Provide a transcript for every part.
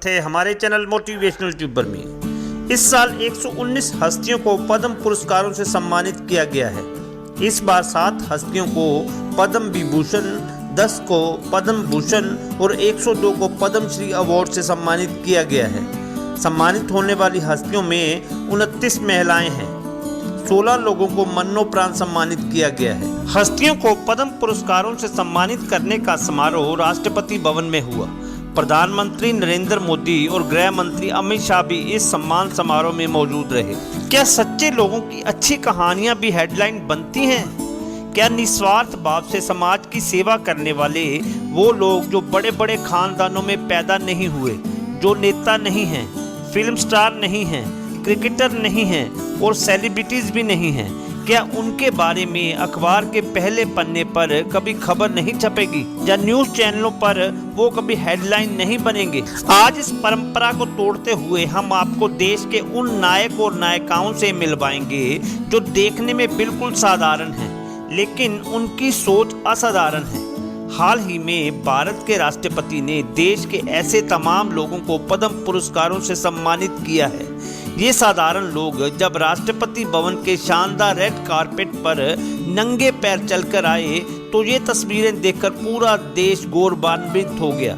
थे हमारे channel motivational tuber में। इस साल 119 हस्तियों को पद्म पुरस्कारों से सम्मानित किया गया है। इस बार 7 हस्तियों को पद्म विभूषण, 10 को पद्म भूषण और 102 को पद्म श्री अवार्ड से सम्मानित किया गया है। सम्मानित होने वाली हस्तियों में 29 महिलाएं हैं। 16 लोगों को मरणोपरांत सम्मानित किया गया है। हस्तियों को पद्म पुरस्कारों से सम्मानित करने का समारोह राष्ट्रपति भवन में हुआ। प्रधानमंत्री नरेंद्र मोदी और गृह मंत्री अमित शाह भी इस सम्मान समारोह में मौजूद रहे। क्या सच्चे लोगों की अच्छी कहानियां भी हेडलाइन बनती हैं? क्या निस्वार्थ भाव से समाज की सेवा करने वाले वो लोग जो बड़े बड़े खानदानों में पैदा नहीं हुए, जो नेता नहीं हैं, फिल्म स्टार नहीं हैं, क्रिकेटर नहीं हैं और सेलिब्रिटीज भी नहीं हैं, क्या उनके बारे में अखबार के पहले पन्ने पर कभी खबर नहीं छपेगी या न्यूज़ चैनलों पर वो कभी हेडलाइन नहीं बनेंगे? आज इस परंपरा को तोड़ते हुए हम आपको देश के उन नायक और नायिकाओं से मिलवाएंगे जो देखने में बिल्कुल साधारण हैं, लेकिन उनकी सोच असाधारण है। हाल ही में भारत के राष्ट्रपति ने देश के ऐसे तमाम लोगों को पद्म पुरस्कारों से सम्मानित किया है। ये साधारण लोग जब राष्ट्रपति भवन के शानदार रेड कारपेट पर नंगे पैर चलकर आए तो ये तस्वीरें देखकर पूरा देश गौरवान्वित हो गया।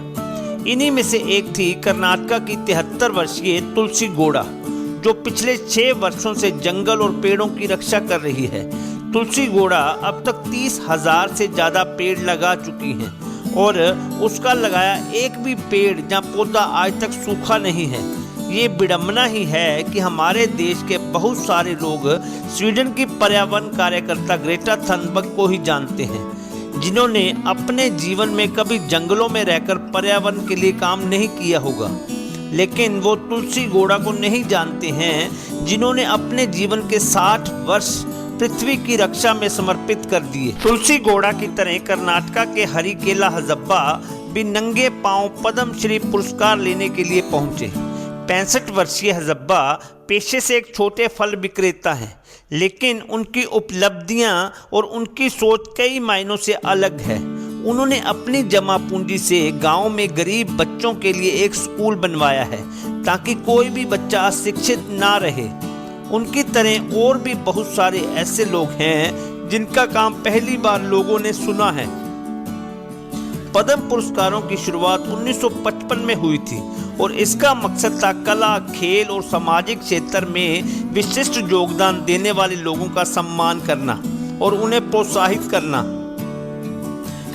इन्हीं में से एक थी कर्नाटक की 73 वर्षीय तुलसी गौड़ा, जो पिछले 6 वर्षों से जंगल और पेड़ों की रक्षा कर रही है। तुलसी गौड़ा अब तक 30,000 से ज़्यादा पेड़ लगा चुकी हैं और उसका लगाया एक भी पेड़ या पौधा आज तक सूखा नहीं है। ये विडंबना ही है कि हमारे देश के बहुत सारे लोग स्वीडन की पर्यावरण कार्यकर्ता ग्रेटा थनबर्ग को ही जानते हैं, जिन्होंने अपने जीवन में कभी जंगलों में रहकर पर्यावरण के लिए काम नहीं किया होगा। लेकिन वो तुलसी गौड़ा को नहीं जानते हैं, जिन्होंने अपने जीवन के 60 वर्ष पृथ्वी की रक्षा में समर्पित कर दिए। तुलसी गौड़ा की तरह कर्नाटक के हरिकेला हजब्बा भी नंगे पांव पद्म श्री पुरस्कार लेने के लिए पहुंचे। 65 वर्षीय हजब्बा पेशे से एक छोटे फल विक्रेता हैं, लेकिन उनकी उपलब्धियां और उनकी सोच कई मायनों से अलग है। उन्होंने अपनी जमा पूंजी से गांव में गरीब बच्चों के लिए एक स्कूल बनवाया है ताकि कोई भी बच्चा अशिक्षित ना रहे। उनकी तरह और भी बहुत सारे ऐसे लोग हैं जिनका काम पहली बार लोगों ने सुना है। पद्म पुरस्कारों की शुरुआत 1955 में हुई थी और इसका मकसद था कला, खेल और सामाजिक क्षेत्र में विशिष्ट योगदान देने वाले लोगों का सम्मान करना और उन्हें प्रोत्साहित करना।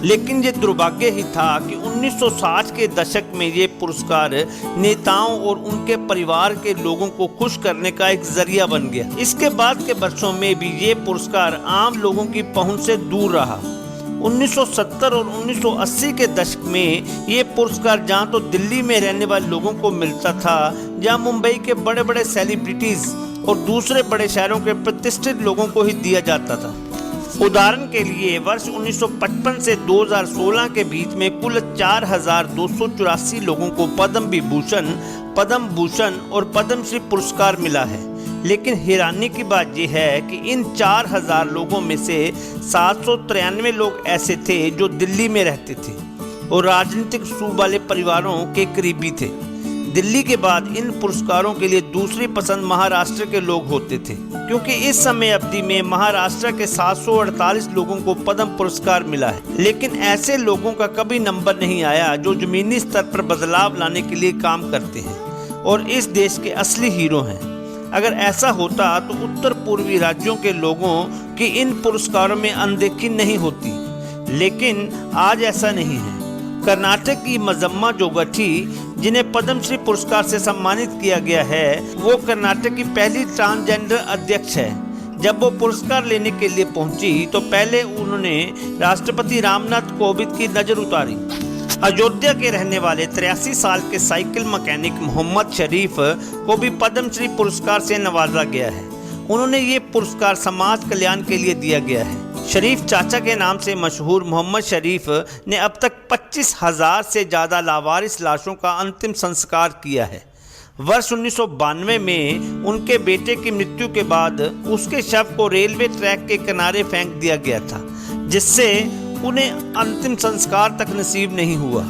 लेकिन ये दुर्भाग्य ही था कि 1960 के दशक में ये पुरस्कार नेताओं और उनके परिवार के लोगों को खुश करने का एक जरिया बन गया। इसके बाद के वर्षों में भी ये पुरस्कार आम लोगों की पहुंच से दूर रहा। 1970 और 1980 के दशक में ये पुरस्कार जहाँ तो दिल्ली में रहने वाले लोगों को मिलता था, जहाँ मुंबई के बड़े बड़े सेलिब्रिटीज और दूसरे बड़े शहरों के प्रतिष्ठित लोगों को ही दिया जाता था। उदाहरण के लिए वर्ष 1955 से 2016 के बीच में कुल 4,284 लोगों को पद्म विभूषण, पद्म भूषण और पद्म श्री पुरस्कार मिला है। लेकिन हैरानी की बात यह है कि इन 4,000 लोगों में से 793 लोग ऐसे थे जो दिल्ली में रहते थे और राजनीतिक सूब वाले परिवारों के करीबी थे। दिल्ली के बाद इन पुरस्कारों के लिए दूसरी पसंद महाराष्ट्र के लोग होते थे, क्योंकि इस समय अवधि में महाराष्ट्र के 748 लोगों को पद्म पुरस्कार मिला है। लेकिन ऐसे लोगों का कभी नंबर नहीं आया जो जमीनी स्तर पर बदलाव लाने के लिए काम करते हैं और इस देश के असली हीरो हैं। अगर ऐसा होता तो उत्तर पूर्वी राज्यों के लोगों की इन पुरस्कारों में अनदेखी नहीं होती, लेकिन आज ऐसा नहीं है। कर्नाटक की मजम्मा जोगठी, जिन्हें पद्मश्री पुरस्कार से सम्मानित किया गया है, वो कर्नाटक की पहली ट्रांसजेंडर अध्यक्ष है। जब वो पुरस्कार लेने के लिए पहुंची तो पहले उन्होंने राष्ट्रपति रामनाथ कोविंद की नज़र उतारी। अयोध्या के रहने वाले 83 साल के साइकिल मैकेनिक मोहम्मद शरीफ को भी पद्मश्री पुरस्कार से नवाजा गया है। उन्होंने ये पुरस्कार समाज कल्याण के लिए दिया गया है। शरीफ चाचा के नाम से मशहूर मोहम्मद शरीफ ने अब तक 25,000 से ज़्यादा लावारिस लाशों का अंतिम संस्कार किया है। वर्ष 1992 में उनके बेटे की मृत्यु के बाद उसके शव को रेलवे ट्रैक के किनारे फेंक दिया गया था, जिससे उन्हें अंतिम संस्कार तक नसीब नहीं हुआ।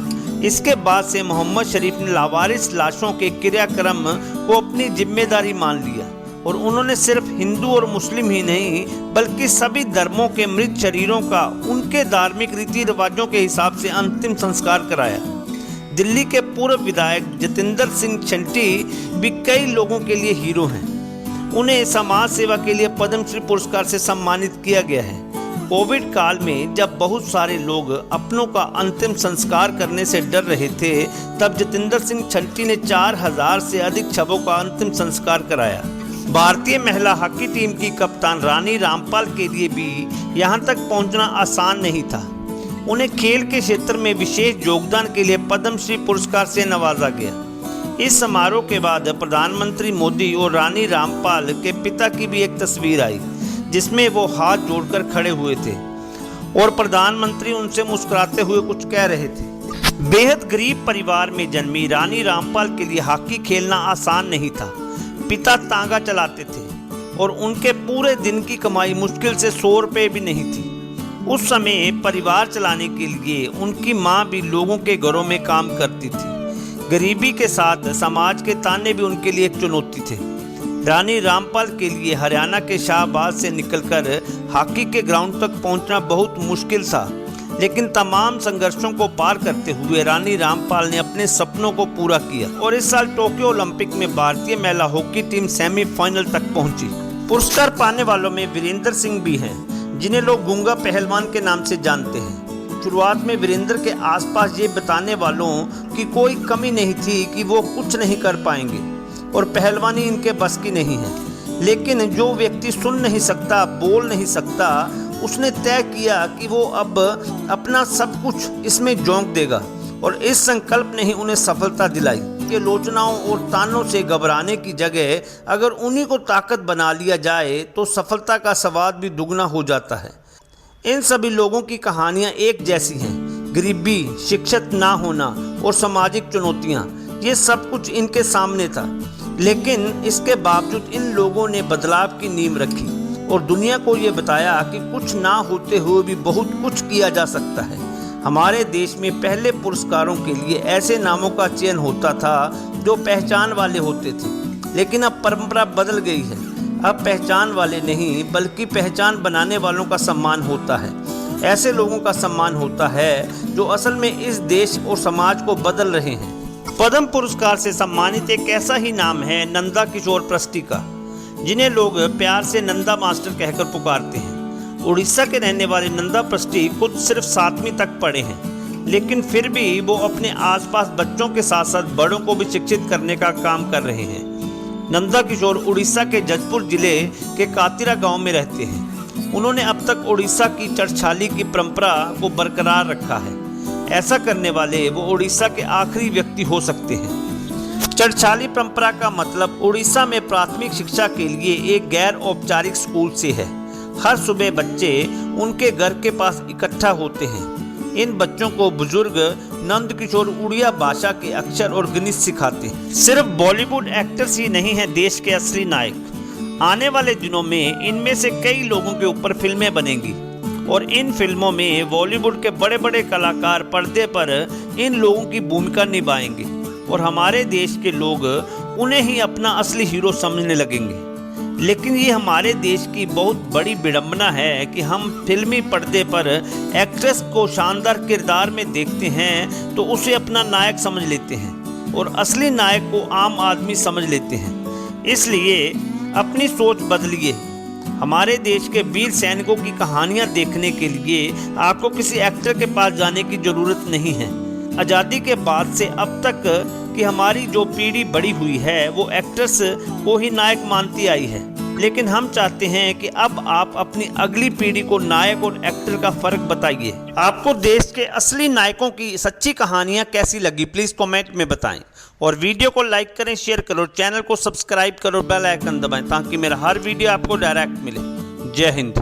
इसके बाद से मोहम्मद शरीफ ने लावारिस लाशों के क्रियाक्रम को अपनी जिम्मेदारी मान लिया और उन्होंने सिर्फ हिंदू और मुस्लिम ही नहीं बल्कि सभी धर्मों के मृत शरीरों का उनके धार्मिक रीति रिवाजों के हिसाब से अंतिम संस्कार कराया। दिल्ली के पूर्व विधायक जतिंदर सिंह शंटी भी कई लोगों के लिए हीरो हैं। उन्हें समाज सेवा के लिए पद्मश्री पुरस्कार से सम्मानित किया गया है। कोविड काल में जब बहुत सारे लोग अपनों का अंतिम संस्कार करने से डर रहे थे, तब जतिंदर सिंह शंटी ने 4000 से अधिक शवों का अंतिम संस्कार कराया। भारतीय महिला हॉकी टीम की कप्तान रानी रामपाल के लिए भी यहां तक पहुंचना आसान नहीं था। उन्हें खेल के क्षेत्र में विशेष योगदान के लिए पद्मश्री पुरस्कार से नवाजा गया। इस समारोह के बाद प्रधानमंत्री मोदी और रानी रामपाल के पिता की भी एक तस्वीर आई, जिसमें वो हाथ जोड़कर खड़े हुए थे और प्रधानमंत्री उनसे मुस्कुराते हुए कुछ कह रहे थे। बेहद गरीब परिवार में जन्मी रानी रामपाल के लिए हॉकी खेलना आसान नहीं था। पिता तांगा चलाते थे और उनके पूरे दिन की कमाई मुश्किल से 100 रुपये भी नहीं थी। उस समय परिवार चलाने के लिए उनकी माँ भी लोगों के घरों में काम करती थी। गरीबी के साथ समाज के ताने भी उनके लिए एक चुनौती थे। रानी रामपाल के लिए हरियाणा के शाहबाद से निकलकर हॉकी के ग्राउंड तक पहुंचना बहुत मुश्किल था, लेकिन तमाम संघर्षों को पार करते हुए रानी रामपाल ने अपने सपनों को पूरा किया और इस साल टोक्यो ओलंपिक में भारतीय महिला हॉकी टीम सेमीफाइनल तक पहुंची। पुरस्कार पाने वालों में वीरेंद्र सिंह भी हैं, जिन्हें लोग गूंगा पहलवान के नाम से जानते हैं। शुरुआत में वीरेंद्र के आसपास ये बताने वालों की कोई कमी नहीं थी कि वो कुछ नहीं कर पाएंगे और पहलवानी इनके बस की नहीं है, लेकिन जो व्यक्ति सुन नहीं सकता, बोल नहीं सकता, उसने तय किया कि वो अब अपना सब कुछ इसमें झोंक देगा और इस संकल्प ने ही उन्हें सफलता दिलाई। के लोचनाओं और तानों से घबराने की जगह अगर उन्हीं को ताकत बना लिया जाए तो सफलता का स्वाद भी दुगना हो जाता है। इन सभी लोगों की कहानियां एक जैसी हैं। गरीबी, शिक्षित ना होना और सामाजिक चुनौतियां, ये सब कुछ इनके सामने था, लेकिन इसके बावजूद इन लोगों ने बदलाव की नींव रखी और दुनिया को ये बताया कि कुछ ना होते हुए भी बहुत कुछ किया जा सकता है। हमारे देश में पहले पुरस्कारों के लिए ऐसे नामों का चयन होता था जो पहचान वाले होते थे, लेकिन अब परंपरा बदल गई है। अब पहचान वाले नहीं बल्कि पहचान बनाने वालों का सम्मान होता है। ऐसे लोगों का सम्मान होता है जो असल में इस देश और समाज को बदल रहे हैं। पद्म पुरस्कार से सम्मानित एक ऐसा ही नाम है नंदा किशोर पृष्टि का, जिन्हें लोग प्यार से नंदा मास्टर कहकर पुकारते हैं। उड़ीसा के रहने वाले नंदा पृष्टि खुद सिर्फ 7वीं तक पढ़े हैं, लेकिन फिर भी वो अपने आसपास बच्चों के साथ साथ बड़ों को भी शिक्षित करने का काम कर रहे हैं। नंदा किशोर उड़ीसा के जजपुर जिले के कातिरा गांव में रहते हैं। उन्होंने अब तक उड़ीसा की चरछाली की परंपरा को बरकरार रखा है। ऐसा करने वाले वो उड़ीसा के आखिरी व्यक्ति हो सकते हैं। चरछाली परंपरा का मतलब उड़ीसा में प्राथमिक शिक्षा के लिए एक गैर औपचारिक स्कूल से है। हर सुबह बच्चे उनके घर के पास इकट्ठा होते हैं। इन बच्चों को बुजुर्ग नंद किशोर उड़िया भाषा के अक्षर और गणित सिखाते हैं। सिर्फ बॉलीवुड एक्टर्स ही नहीं हैं देश के असली नायक। आने वाले दिनों में इनमें से कई लोगों के ऊपर फिल्में बनेंगी और इन फिल्मों में बॉलीवुड के बड़े बड़े कलाकार पर्दे पर इन लोगों की भूमिका निभाएंगे और हमारे देश के लोग उन्हें ही अपना असली हीरो समझने लगेंगे। लेकिन ये हमारे देश की बहुत बड़ी विडंबना है कि हम फिल्मी पर्दे पर एक्ट्रेस को शानदार किरदार में देखते हैं तो उसे अपना नायक समझ लेते हैं और असली नायक को आम आदमी समझ लेते हैं। इसलिए अपनी सोच बदलिए। हमारे देश के वीर सैनिकों की कहानियां देखने के लिए आपको किसी एक्टर के पास जाने की ज़रूरत नहीं है। आज़ादी के बाद से अब तक कि हमारी जो पीढ़ी बड़ी हुई है वो एक्टर्स को ही नायक मानती आई है, लेकिन हम चाहते हैं कि अब आप अपनी अगली पीढ़ी को नायक और एक्टर का फर्क बताइए। आपको देश के असली नायकों की सच्ची कहानियां कैसी लगी प्लीज़ कमेंट में बताएं और वीडियो को लाइक करें, शेयर करो, चैनल को सब्सक्राइब करो, बेल आइकन दबाएं ताकि मेरा हर वीडियो आपको डायरेक्ट मिले। जय हिंद।